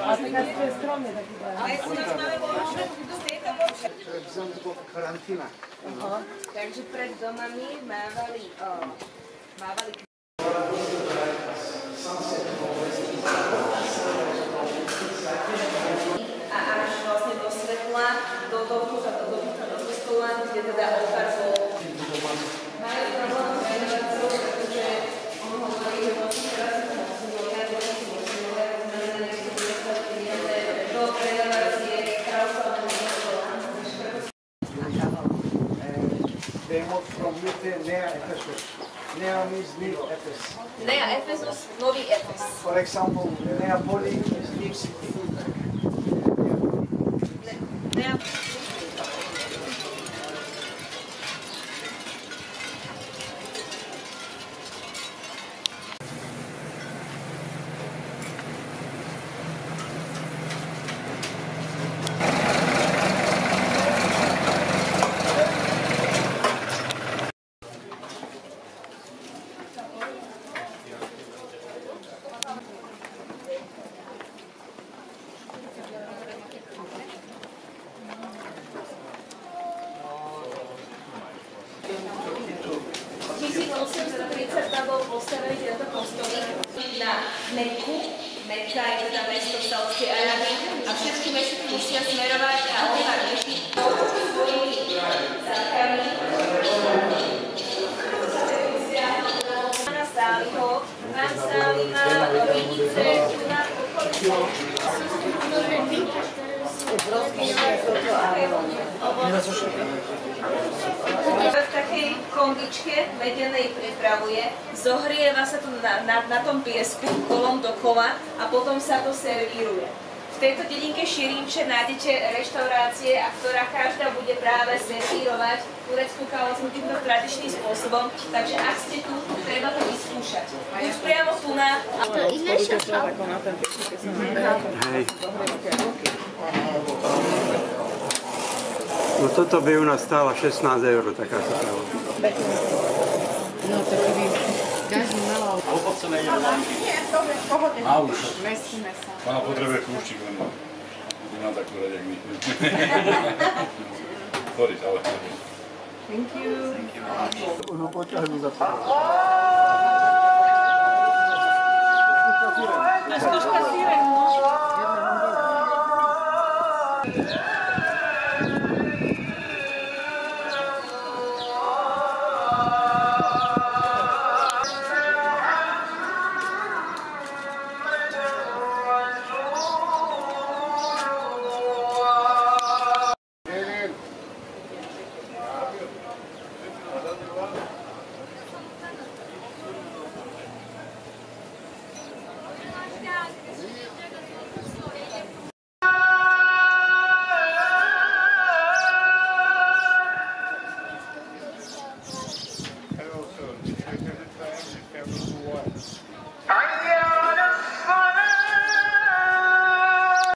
A tak to je stromne taký dá. Karantína. Takže pred domami mávali a až vlastne do svetla, do kostola, kde teda oltár bol. Majú problém s renováciou, pretože on hovorí, že vlastne teraz sa to musí do renovácie kráľovstva They moved from Nea Ephesus. Nea means new Ephesus. Nea Ephesus, nový Efes. For example, Neapoli is new city. Bol postavený tento kostolík na Meku. Meka je teda mesto v Saúdskej Arábii a všetky mešity musia smerovať a oltár riešiť svojimi zákami. Pána Stáliho, pán Stáli má rodice tu na okolí. V takej konvičke medenej pripravuje, zohrieva sa to na tom piesku kolom dokola a potom sa to servíruje. V tejto dedinke Širinče nájdete reštaurácie, a ktorá každá bude práve servírovať tureckú kalóznu týmto tradičným spôsobom, takže ak ste tu, treba to vyskúšať. Už priamo tu na... Hej. No toto by u nás stála 16 €, taká strava. No to keby každý mal... Ovoce nejde. Nie, dobre, pohodne. A už. Mesíme sa. Ona potrebuje kľúčik, len bude nám takú rať, jak my. Sorry, ale... Thank you. Ono poťahujú za to. Skúška síren, no.